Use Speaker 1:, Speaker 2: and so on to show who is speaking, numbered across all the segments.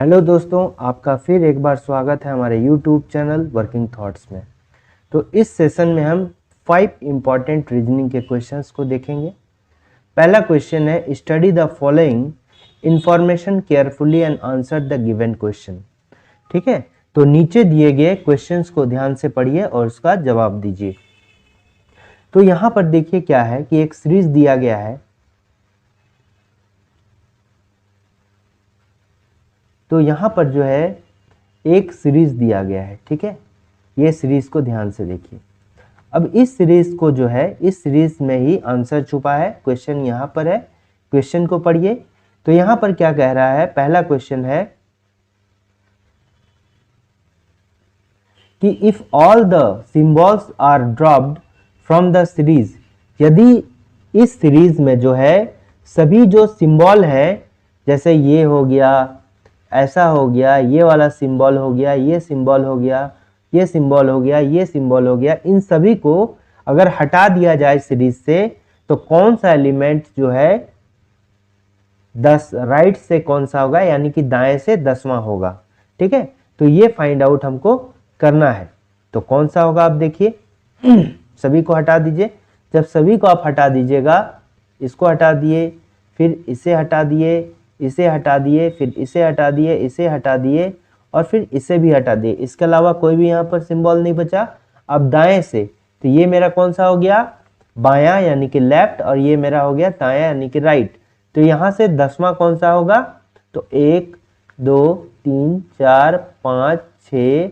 Speaker 1: Hello दोस्तों, आपका फिर एक बार स्वागत है हमारे यूट्यूब चैनल वर्किंग थॉट्स में। तो इस सेशन में हम 5 इम्पॉर्टेंट रीजनिंग के क्वेश्चंस को देखेंगे। पहला क्वेश्चन है, study the following information carefully and answer the given question. ठीक है, तो नीचे दिए गए क्वेश्चंस को ध्यान से पढ़िए और उसका जवाब दीजिए। तो यहाँ पर देखिए क्या है कि एक सीरीज दिया गया है। तो यहाँ पर जो है एक सीरीज दिया गया है। ठीक है, ये सीरीज को ध्यान से देखिए। अब इस सीरीज को जो है, इस सीरीज में ही आंसर छुपा है। क्वेश्चन यहाँ पर है, क्वेश्चन को पढ़िए। तो यहाँ पर क्या कह रहा है, पहला क्वेश्चन है कि if all the symbols are dropped from the series, यदि इस सीरीज में जो है सभी जो सिंबल है, जैसे ये हो गया, ऐसा हो गया, ये वाला सिंबल हो गया, ये सिंबल हो गया, ये सिंबल हो गया, ये सिंबल हो गया, इन सभी को अगर हटा दिया जाए सीरीज से तो कौन सा एलिमेंट जो है 10 राइट से कौन सा होगा, यानी कि दाएं से 10वां होगा। ठीक है, तो ये फाइंड आउट हमको करना है। तो कौन सा होगा आप देखिए। सभी को हटा दीजिए। जब सभी को आप हटा दीजिएगा, इसको हटा दिए, फिर इसे हटा दिए, इसे हटा दिए, फिर इसे हटा दिए, इसे हटा दिए और फिर इसे भी हटा दिए। इसके अलावा कोई भी यहाँ पर सिंबल नहीं बचा। अब दाएं से, तो ये मेरा कौन सा हो गया, बायां यानी कि लेफ्ट, और ये मेरा हो गया दायां यानी कि राइट। तो यहाँ से 10वां कौन सा होगा, तो 1 2 3 4 5 6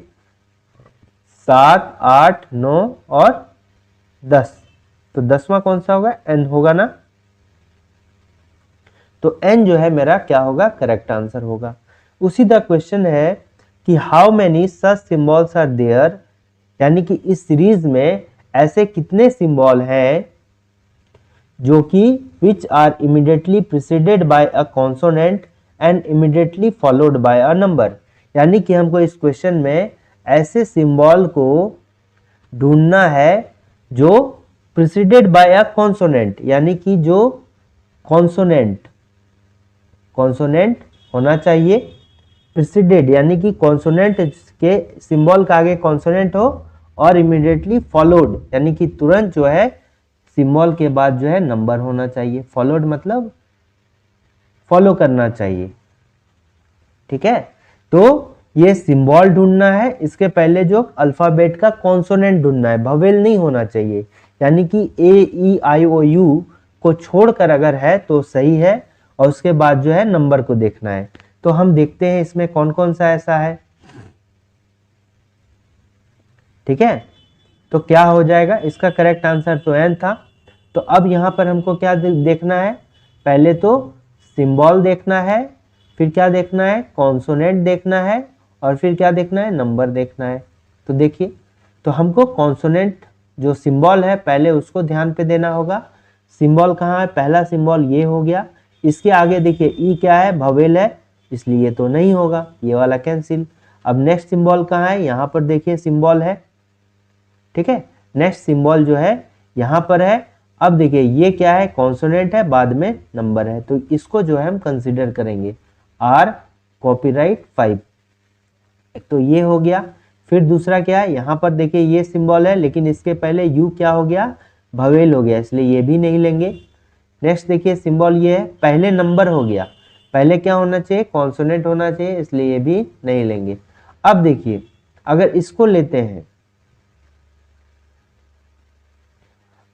Speaker 1: 7 8 9 और 10। तो 10वां कौन सा होगा, एन होगा ना। तो एन जो है मेरा क्या होगा, करेक्ट आंसर होगा। उसी द क्वेश्चन है कि how many such symbols are there, यानी कि इस सीरीज में ऐसे कितने सिंबल हैं जो कि which are immediately preceded by a consonant and immediately followed by a number. यानी कि हमको इस क्वेश्चन में ऐसे सिंबल को ढूंढना है जो प्रिसीडेड बाय अ कॉन्सोनेंट, यानी कि जो कॉन्सोनेंट होना चाहिए। प्रिसीडेड यानी कि कॉन्सोनेंट के सिंबल का आगे कॉन्सोनेंट हो, और इमीडिएटली फॉलोड यानी कि तुरंत जो है सिंबल के बाद जो है नंबर होना चाहिए। फॉलोड मतलब फॉलो करना चाहिए। ठीक है, तो ये सिंबल ढूंढना है, इसके पहले जो अल्फाबेट का कॉन्सोनेंट ढूंढना है, भवेल नहीं होना चाहिए। यानी कि ए ई आई ओ यू को छोड़कर अगर है तो सही है, और उसके बाद जो है नंबर को देखना है। तो हम देखते हैं इसमें कौन कौन सा ऐसा है। ठीक है, तो क्या हो जाएगा, इसका करेक्ट आंसर तो एन था। तो अब यहां पर हमको क्या देखना है, पहले तो सिंबल देखना है, फिर क्या देखना है, कॉन्सोनेंट देखना है, और फिर क्या देखना है, नंबर देखना है। तो देखिए, तो हमको कॉन्सोनेंट जो सिंबल है पहले उसको ध्यान पे देना होगा। सिंबल कहाँ है, पहला सिंबल ये हो गया। इसके आगे देखिए ई क्या है, भवेल है, इसलिए ये तो नहीं होगा, ये वाला कैंसिल। अब नेक्स्ट सिंबल कहाँ है, यहाँ पर देखिए सिंबल है। ठीक है, नेक्स्ट सिंबल जो है यहाँ पर है। अब देखिए ये क्या है, कॉन्सोनेंट है, बाद में नंबर है, तो इसको जो है हम कंसीडर करेंगे। आर कॉपीराइट 5, तो ये हो गया। फिर दूसरा क्या है, यहाँ पर देखिए ये सिंबल है, लेकिन इसके पहले यू क्या हो गया, भवेल हो गया, इसलिए ये भी नहीं लेंगे। नेक्स्ट देखिए सिंबल ये है, पहले नंबर हो गया, पहले क्या होना चाहिए, कॉन्सोनेंट होना चाहिए, इसलिए ये भी नहीं लेंगे। अब देखिए अगर इसको लेते हैं,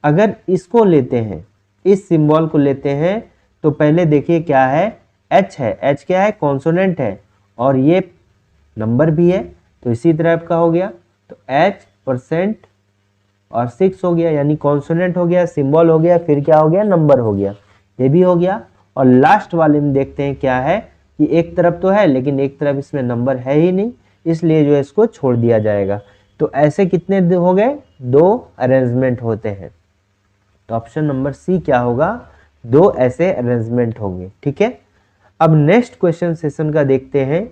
Speaker 1: अगर इसको लेते हैं, इस सिंबल को लेते हैं, तो पहले देखिए क्या है, एच है। एच क्या है, कॉन्सोनेंट है, और ये नंबर भी है, तो इसी तरह का हो गया। तो H% और 6 हो गया, यानी कॉन्सोनेंट हो गया, सिंबल हो गया, फिर क्या हो गया, नंबर हो गया, ये भी हो गया। और लास्ट वाले में देखते हैं क्या है कि एक तरफ तो है लेकिन एक तरफ इसमें नंबर है ही नहीं, इसलिए जो है इसको छोड़ दिया जाएगा। तो ऐसे कितने हो गए, 2 अरेंजमेंट होते हैं। तो ऑप्शन नंबर सी क्या होगा, 2 ऐसे अरेंजमेंट होंगे। ठीक है, अब नेक्स्ट क्वेश्चन सेशन का देखते हैं।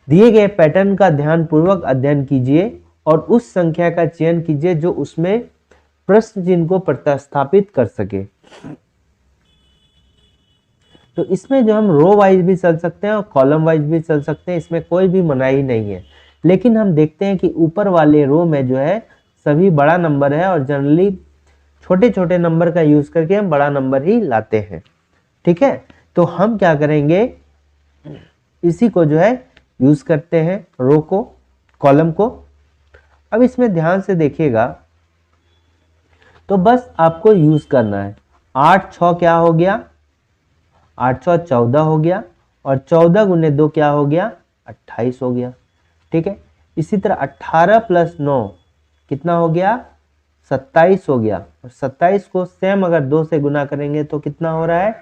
Speaker 1: दिए गए पैटर्न का ध्यानपूर्वक अध्ययन कीजिए और उस संख्या का चयन कीजिए जो उसमें प्रश्न चिन्ह को प्रतिस्थापित कर सके। तो इसमें जो हम रो वाइज भी चल सकते हैं और कॉलम वाइज भी चल सकते हैं, इसमें कोई भी मनाही नहीं है। लेकिन हम देखते हैं कि ऊपर वाले रो में जो है सभी बड़ा नंबर है और जनरली छोटे छोटे नंबर का यूज करके हम बड़ा नंबर ही लाते हैं। ठीक है, तो हम क्या करेंगे, इसी को जो है यूज करते हैं, रो को, कॉलम को। अब इसमें ध्यान से देखिएगा, तो बस आपको यूज करना है। 8 6 क्या हो गया, 8 6 14 हो गया, और 14 गुने 2 क्या हो गया, 28 हो गया। ठीक है, इसी तरह 18 प्लस 9 कितना हो गया, 27 हो गया। और 27 को सेम अगर 2 से गुना करेंगे तो कितना हो रहा है,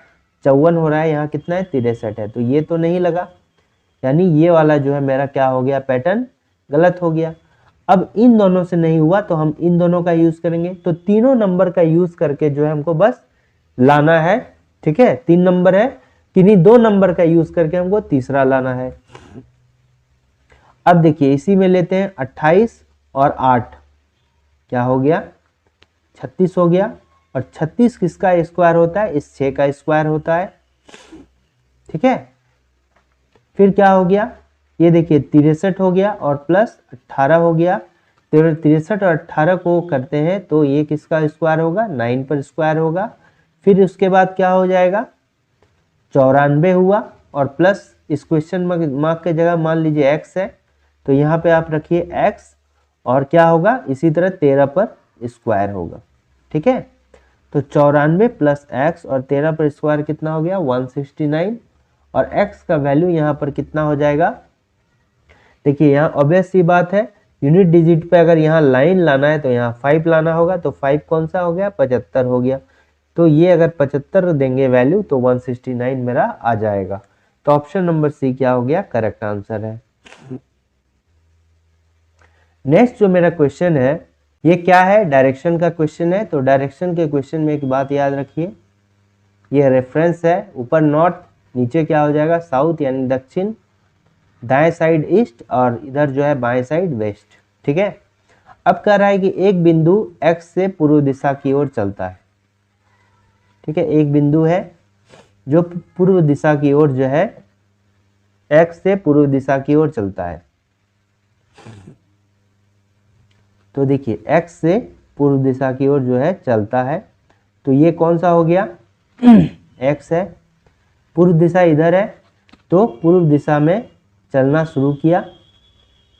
Speaker 1: 54 हो रहा है। यहाँ कितना है, 63 है। तो ये तो नहीं लगा, यानी ये वाला जो है मेरा क्या हो गया, पैटर्न गलत हो गया। अब इन दोनों से नहीं हुआ तो हम इन दोनों का यूज करेंगे। तो तीनों नंबर का यूज करके जो है हमको बस लाना है। ठीक है, 3 नंबर है, किन्हीं 2 नंबर का यूज करके हमको तीसरा लाना है। अब देखिए इसी में लेते हैं 28 और 8 क्या हो गया, 36 हो गया। और 36 किसका स्क्वायर होता है, इस 6 का स्क्वायर होता है। ठीक है, फिर क्या हो गया, ये देखिए 63 हो गया और प्लस 18 हो गया। 63 और 18 को करते हैं तो ये किसका स्क्वायर होगा, 9 पर स्क्वायर होगा। फिर उसके बाद क्या हो जाएगा, 94 हुआ, और प्लस इस क्वेश्चन मार्क के जगह मान लीजिए x है, तो यहाँ पे आप रखिए x, और क्या होगा, इसी तरह 13 पर स्क्वायर होगा। ठीक है, तो 94 प्लस x और 13 पर स्क्वायर कितना हो गया, 169, और x का वैल्यू यहाँ पर कितना हो जाएगा। देखिए यहाँ ऑब्वियस सी बात है, यूनिट डिजिट पे अगर यहाँ लाइन लाना है तो यहाँ 5 लाना होगा। तो 5 कौन सा हो गया, 75 हो गया। तो ये अगर 75 देंगे वैल्यू तो 169 मेरा आ जाएगा। तो ऑप्शन नंबर सी क्या हो गया, करेक्ट आंसर है। नेक्स्ट जो मेरा क्वेश्चन है, ये क्या है, डायरेक्शन का क्वेश्चन है। तो डायरेक्शन के क्वेश्चन में एक बात याद रखिए, ये रेफरेंस है, ऊपर नॉर्थ, नीचे क्या हो जाएगा, साउथ यानी दक्षिण, दाएं साइड ईस्ट, और इधर जो है बाएं साइड वेस्ट। ठीक है, अब कह रहा है कि एक बिंदु x से पूर्व दिशा की ओर चलता है। ठीक है, एक बिंदु है जो पूर्व दिशा की ओर जो है, x से पूर्व दिशा की ओर चलता है। तो देखिए x से पूर्व दिशा की ओर जो है चलता है, तो ये कौन सा हो गया, x है। पूर्व दिशा इधर है, तो पूर्व दिशा में चलना शुरू किया।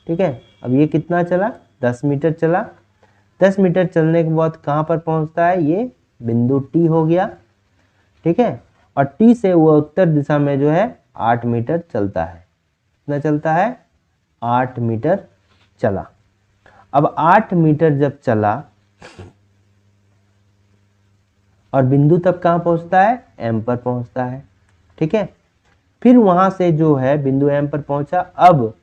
Speaker 1: ठीक है, अब ये कितना चला, 10 मीटर चला। 10 मीटर चलने के बाद कहाँ पर पहुँचता है, ये बिंदु T हो गया। ठीक है, और T से वो उत्तर दिशा में जो है 8 मीटर चलता है। कितना चलता है, 8 मीटर चला। अब 8 मीटर जब चला और बिंदु तब कहाँ पहुँचता है, M पर पहुँचता है। ठीक है, फिर वहां से जो है बिंदु M पर पहुंचा। अब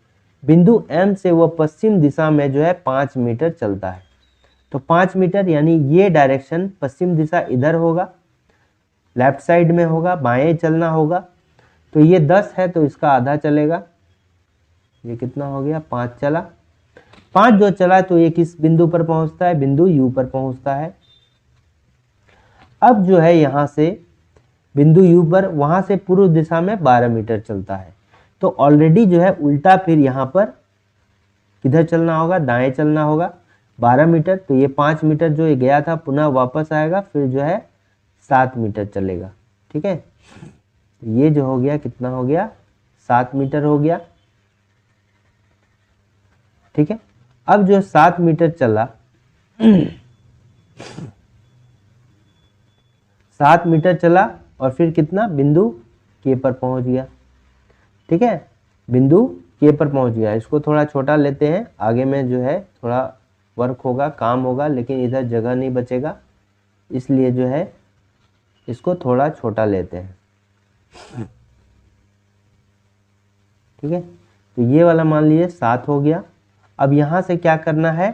Speaker 1: बिंदु M से वो पश्चिम दिशा में जो है 5 मीटर चलता है। तो 5 मीटर यानी ये डायरेक्शन, पश्चिम दिशा इधर होगा, लेफ्ट साइड में होगा, बाएं चलना होगा। तो ये 10 है तो इसका आधा चलेगा, ये कितना हो गया, 5 चला। 5 जो चला तो ये किस बिंदु पर पहुंचता है, बिंदु U पर पहुंचता है। अब जो है यहाँ से बिंदु U पर, वहां से पूर्व दिशा में 12 मीटर चलता है। तो ऑलरेडी जो है उल्टा फिर यहाँ पर किधर चलना होगा, दाएं चलना होगा, 12 मीटर। तो ये 5 मीटर जो ये गया था पुनः वापस आएगा, फिर जो है 7 मीटर चलेगा। ठीक है, ये जो हो गया कितना हो गया, 7 मीटर हो गया। ठीक है, अब जो 7 मीटर चला 7 मीटर चला और फिर कितना, बिंदु K पर पहुंच गया। ठीक है, बिंदु K पर पहुंच गया। इसको थोड़ा छोटा लेते हैं, आगे में जो है थोड़ा वर्क होगा, काम होगा, लेकिन इधर जगह नहीं बचेगा, इसलिए जो है इसको थोड़ा छोटा लेते हैं। ठीक है, तो ये वाला मान लीजिए 7 हो गया। अब यहाँ से क्या करना है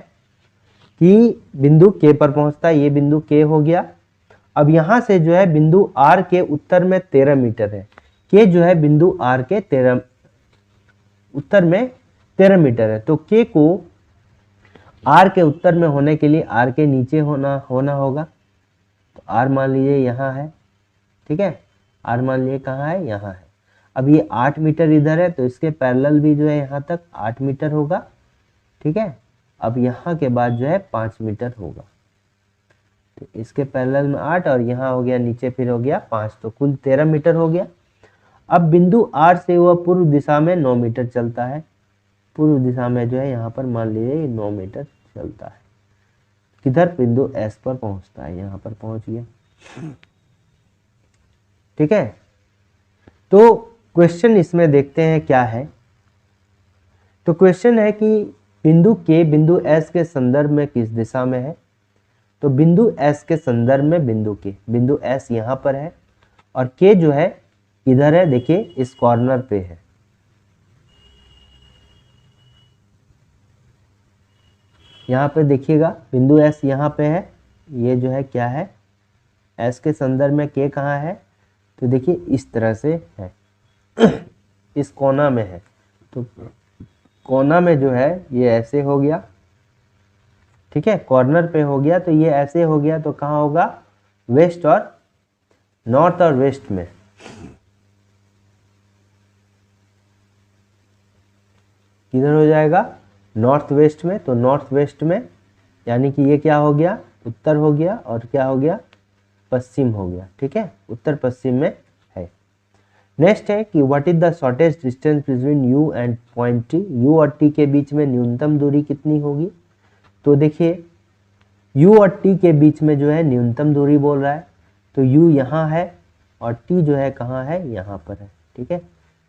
Speaker 1: कि बिंदु K पर पहुंचता है, ये बिंदु K हो गया। अब यहाँ से जो है बिंदु R के उत्तर में 13 मीटर है। K जो है बिंदु R के उत्तर में 13 मीटर है। तो K को R के उत्तर में होने के लिए R के नीचे होना होगा। तो R मान लीजिए यहाँ है। ठीक है, r मान लिए कहाँ है, यहाँ है। अब ये 8 मीटर इधर है तो इसके पैरेलल भी जो है यहाँ तक 8 मीटर होगा, ठीक है। अब यहाँ के बाद जो है 5 मीटर होगा, तो इसके पैरेलल में 8 और यहाँ हो गया नीचे फिर हो गया 5, तो कुल 13 मीटर हो गया। अब बिंदु R से वह पूर्व दिशा में 9 मीटर चलता है, पूर्व दिशा में जो है यहाँ पर मान लीजिए ये 9 मीटर चलता है, किधर, बिंदु S पर पहुंचता है, यहाँ पर पहुंच गया, ठीक है। तो क्वेश्चन इसमें देखते हैं क्या है। तो क्वेश्चन है कि बिंदु K बिंदु S के संदर्भ में किस दिशा में है। तो बिंदु S के संदर्भ में बिंदु K, बिंदु S यहाँ पर है और K जो है इधर है, देखिए इस कॉर्नर पे है। यहाँ पे देखिएगा बिंदु S यहाँ पे है, ये जो है क्या है, S के संदर्भ में K कहाँ है, तो देखिए इस तरह से है इस कोना में है, तो कोना में जो है ये ऐसे हो गया, ठीक है, कॉर्नर पे हो गया, तो ये ऐसे हो गया, तो कहाँ होगा, वेस्ट और नॉर्थ और वेस्ट में। किधर हो जाएगा, नॉर्थ वेस्ट में, तो नॉर्थ वेस्ट में यानी कि ये क्या हो गया, उत्तर हो गया और क्या हो गया, पश्चिम हो गया, ठीक है, उत्तर पश्चिम में है। नेक्स्ट है कि what is the shortest distance between you and point T, you और टी के बीच में न्यूनतम दूरी कितनी होगी। तो देखिए यू और टी के बीच में जो है न्यूनतम दूरी बोल रहा है, तो यू यहाँ है और टी जो है कहाँ है, यहाँ पर है, ठीक है।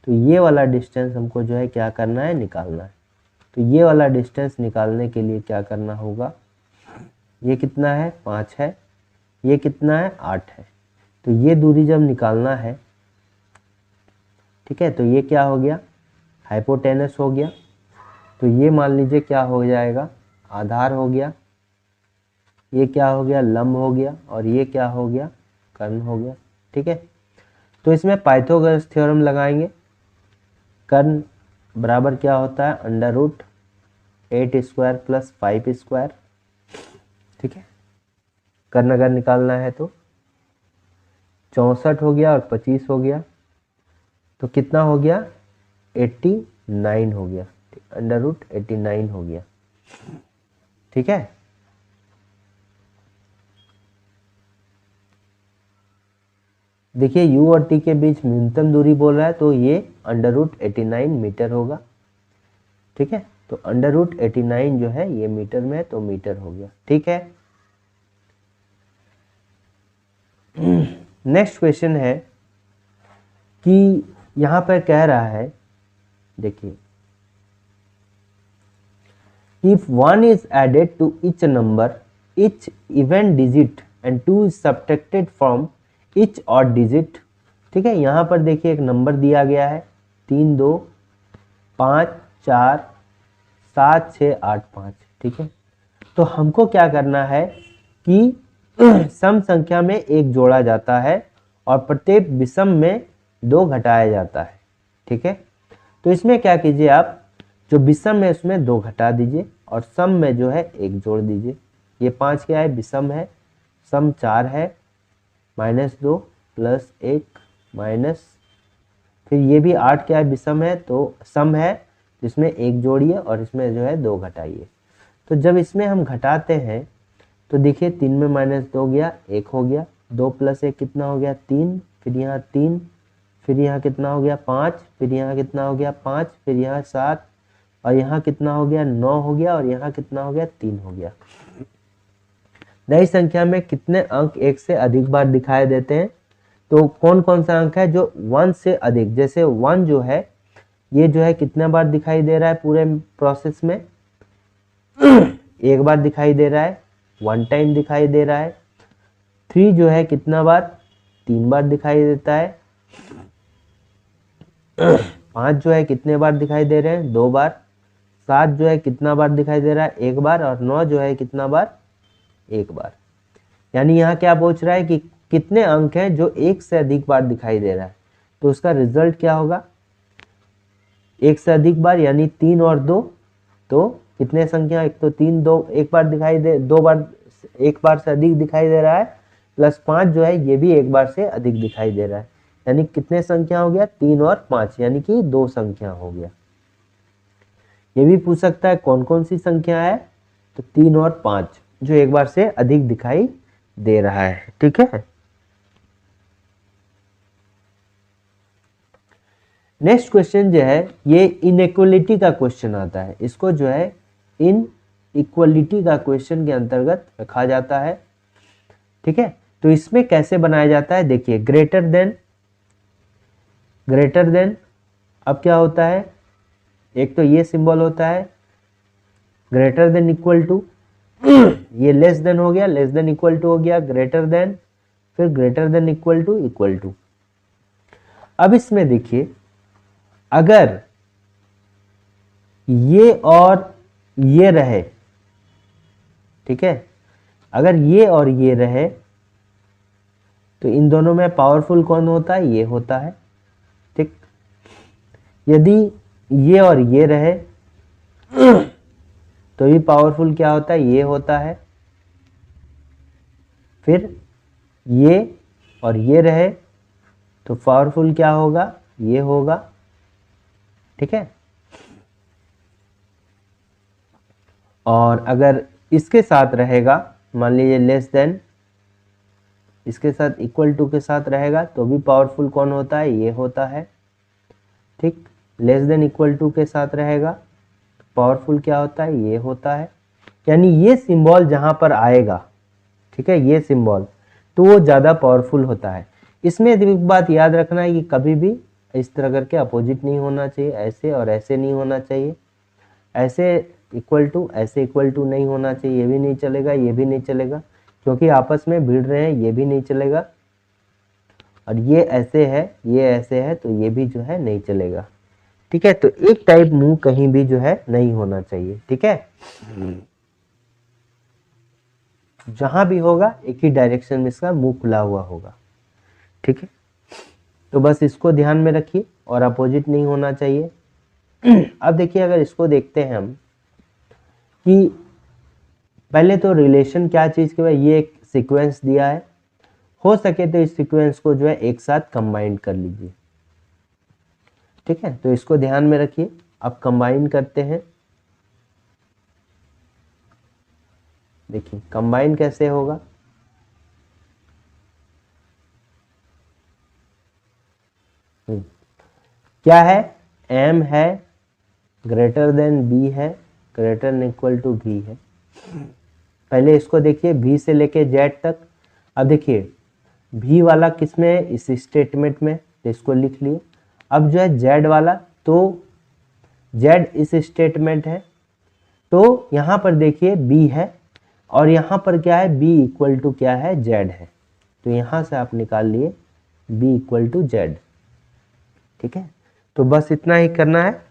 Speaker 1: तो ये वाला डिस्टेंस हमको जो है क्या करना है, निकालना है। तो ये वाला डिस्टेंस निकालने के लिए क्या करना होगा, ये कितना है, 5 है, ये कितना है, 8 है। तो ये दूरी जब निकालना है, ठीक है, तो ये क्या हो गया, हाइपोटेनस हो गया, तो ये मान लीजिए क्या हो जाएगा, आधार हो गया, ये क्या हो गया, लंब हो गया, और ये क्या हो गया, कर्ण हो गया, ठीक है। तो इसमें पाइथागोरस थ्योरम लगाएंगे, कर्ण बराबर क्या होता है, under root 8 square plus 5 square, ठीक है। कर्ण अगर निकालना है तो 64 हो गया और 25 हो गया, तो कितना हो गया, 89 हो गया, अंडर रूट 89 हो गया, ठीक है। देखिए u और t के बीच न्यूनतम दूरी बोल रहा है, तो ये अंडर रूट 89 मीटर होगा, ठीक है। तो अंडर रूट 89 जो है ये मीटर में है, तो मीटर हो गया, ठीक है। नेक्स्ट क्वेश्चन है कि यहां पर कह रहा है, देखिए if 1 is added to each number, each even digit and 2 is subtracted from each odd digit, ठीक है। यहाँ पर देखिए एक नंबर दिया गया है 3 2 5 4 7 6 8 5, ठीक है। तो हमको क्या करना है कि सम संख्या में 1 जोड़ा जाता है और प्रत्येक विषम में 2 घटाया जाता है, ठीक है। तो इसमें क्या कीजिए, आप जो विषम है उसमें 2 घटा दीजिए और सम में जो है 1 जोड़ दीजिए। ये 5 क्या है, विषम है, सम 4 है, -2 प्लस 1 माइनस, फिर ये भी 8 क्या है, विषम है, तो सम है, जिसमें 1 जोड़िए और इसमें जो है 2 घटाइए। तो जब इसमें हम घटाते हैं तो देखिए 3 में -2 गया, 1 हो गया, 2 प्लस 1 कितना हो गया, 3, फिर यहाँ 3, फिर यहाँ कितना हो गया, 5, फिर यहाँ कितना हो गया, 5, फिर यहाँ 7 और यहाँ कितना हो गया, 9 हो गया, और यहाँ कितना हो गया, 3 हो गया। नई संख्या में कितने अंक 1 से अधिक बार दिखाई देते हैं। तो कौन कौन सा अंक है जो 1 से अधिक, जैसे 1 जो है ये जो है कितना बार दिखाई दे रहा है पूरे प्रोसेस में, 1 बार दिखाई दे रहा है, 1 टाइम दिखाई दे रहा है। 3 जो है कितना बार, 3 बार दिखाई देता है। 5 जो है कितने बार दिखाई दे रहे हैं, 2 बार। 7 जो है कितना बार दिखाई दे रहा है, 1 बार। और 9 जो है कितना बार, 1 बार। यानी यहाँ क्या पूछ रहा है कि कितने अंक हैं जो 1 से अधिक बार दिखाई दे रहा है। तो उसका रिजल्ट क्या होगा, 1 से अधिक बार यानी 3 और 2, तो कितने संख्या, एक तो 3 2 1 बार दिखाई दे, 2 बार 1 बार से अधिक दिखाई दे रहा है, प्लस 5 जो है ये भी 1 बार से अधिक दिखाई दे रहा है। यानी कितने संख्या हो गया, 3 और 5, यानी कि 2 संख्या हो गया। ये भी पूछ सकता है कौन कौन सी संख्या है, तो 3 और 5 जो एक बार से अधिक दिखाई दे रहा है। ठीक है, नेक्स्ट क्वेश्चन जो है ये इनइक्वलिटी का क्वेश्चन आता है। इसको जो है इन इक्वलिटी का क्वेश्चन के अंतर्गत रखा जाता है। ठीक है, तो इसमें कैसे बनाया जाता है, देखिए ग्रेटर देन, अब क्या होता है, एक तो ये सिंबल होता है ग्रेटर देन इक्वल टू, ये लेस देन हो गया, लेस देन इक्वल टू हो गया, ग्रेटर देन, फिर ग्रेटर देन इक्वल टू। अब इसमें देखिए अगर ये और ये रहे, ठीक है, अगर ये और ये रहे तो इन दोनों में पावरफुल कौन होता है, ये होता है। ठीक, यदि ये और ये रहे तो भी पावरफुल क्या होता है, ये होता है। फिर ये और ये रहे तो पावरफुल क्या होगा, ये होगा। ठीक है, और अगर इसके साथ रहेगा, मान लीजिए लेस देन, इसके साथ इक्वल टू के साथ रहेगा तो भी पावरफुल कौन होता है, ये होता है। ठीक, लेस देन इक्वल टू के साथ रहेगा तो पावरफुल क्या होता है, ये होता है। यानी ये सिंबल जहां पर आएगा, ठीक है, ये सिंबल, तो वो ज़्यादा पावरफुल होता है। इसमें एक बात याद रखना है कि कभी भी इस तरह करके अपोजिट नहीं होना चाहिए, ऐसे और ऐसे नहीं होना चाहिए, ऐसे इक्वल टू ऐसे इक्वल टू नहीं होना चाहिए, ये भी नहीं चलेगा, ये भी नहीं चलेगा, क्योंकि आपस में भिड़ रहे हैं, ये भी नहीं चलेगा। और ये ऐसे है, ये ऐसे है, तो ये भी जो है नहीं चलेगा। ठीक है, तो एक टाइप मुंह कहीं भी जो है नहीं होना चाहिए। ठीक है, जहां भी होगा एक ही डायरेक्शन में इसका मुंह खुला हुआ होगा। ठीक है, तो बस इसको ध्यान में रखिए और अपोजिट नहीं होना चाहिए। अब देखिए अगर इसको देखते हैं हम कि पहले तो रिलेशन क्या चीज के बाद, ये एक सीक्वेंस दिया है, हो सके तो इस सीक्वेंस को जो है एक साथ कंबाइन कर लीजिए। ठीक है, तो इसको ध्यान में रखिए। अब कंबाइन करते हैं, देखिए कंबाइन कैसे होगा, क्या है, m है ग्रेटर देन b है greater than equal to v है। पहले इसको देखिए v से लेके z तक। अब देखिए v वाला किस में है, इस स्टेटमेंट में, तो इसको लिख लिए। अब जो है z वाला, तो z इस स्टेटमेंट है, तो यहां पर देखिए b है और यहां पर क्या है, b इक्वल टू क्या है, z है, तो यहां से आप निकाल लिए b इक्वल टू z। ठीक है, तो बस इतना ही करना है।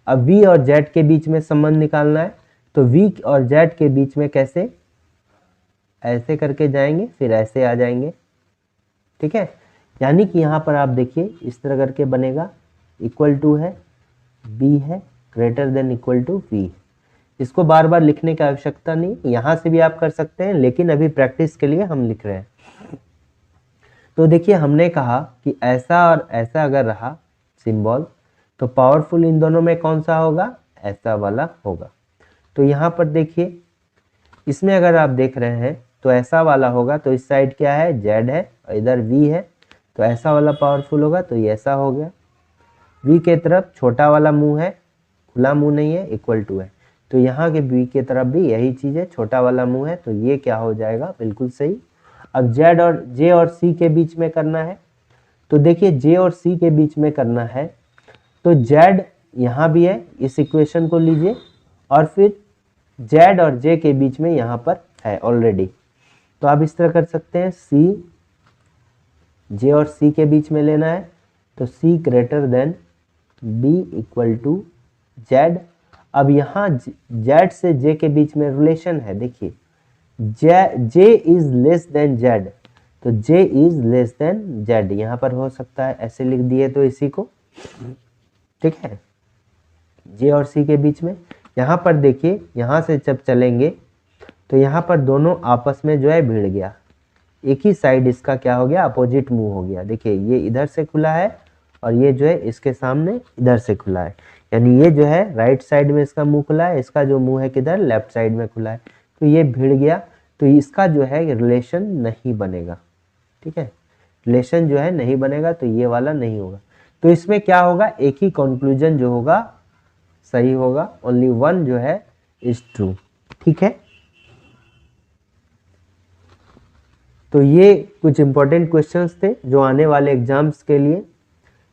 Speaker 1: अब v और z के बीच में संबंध निकालना है, तो v और z के बीच में कैसे, ऐसे करके जाएंगे, फिर ऐसे आ जाएंगे। ठीक है, यानी कि यहाँ पर आप देखिए इस तरह करके बनेगा, इक्वल टू है b है greater than equal to v। इसको बार बार लिखने की आवश्यकता नहीं, यहाँ से भी आप कर सकते हैं, लेकिन अभी प्रैक्टिस के लिए हम लिख रहे हैं। तो देखिए हमने कहा कि ऐसा और ऐसा अगर रहा सिंबल, तो पावरफुल इन दोनों में कौन सा होगा, ऐसा वाला होगा। तो यहाँ पर देखिए इसमें अगर आप देख रहे हैं तो ऐसा वाला होगा, तो इस साइड क्या है, z है और इधर v है, तो ऐसा वाला पावरफुल होगा, तो ये ऐसा हो गया। v के तरफ छोटा वाला मुंह है, खुला मुंह नहीं है, इक्वल टू है, तो यहाँ के v के तरफ भी यही चीज़ है, छोटा वाला मुंह है, तो ये क्या हो जाएगा, बिल्कुल सही। अब j और c के बीच में करना है, तो देखिए j और c के बीच में करना है, तो z यहाँ भी है, इस इक्वेशन को लीजिए, और फिर z और j के बीच में यहाँ पर है ऑलरेडी, तो आप इस तरह कर सकते हैं, c j और c के बीच में लेना है, तो c greater than b equal to z। अब यहाँ z से j के बीच में रिलेशन है, देखिए j is less than z, तो j is less than z यहाँ पर हो सकता है, ऐसे लिख दिए तो इसी को। ठीक है, j और c के बीच में, यहाँ पर देखिए यहाँ से जब चलेंगे तो यहाँ पर दोनों आपस में जो है भिड़ गया, एक ही साइड इसका क्या हो गया, अपोजिट मुंह हो गया। देखिए ये इधर से खुला है और ये जो है इसके सामने इधर से खुला है, यानी ये जो है राइट साइड में इसका मुंह खुला है, इसका जो मुंह है किधर, लेफ्ट साइड में खुला है, तो ये भिड़ गया, तो इसका जो है रिलेशन नहीं बनेगा। ठीक है, रिलेशन जो है नहीं बनेगा, तो ये वाला नहीं होगा। तो इसमें क्या होगा, एक ही कंक्लूजन जो होगा सही होगा, ओनली वन जो है इज ट्रू। ठीक है, तो ये कुछ इंपॉर्टेंट क्वेश्चंस थे जो आने वाले एग्जाम्स के लिए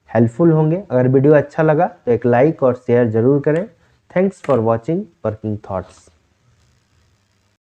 Speaker 1: हेल्पफुल होंगे। अगर वीडियो अच्छा लगा तो एक लाइक और शेयर जरूर करें। Thanks for watching working thoughts.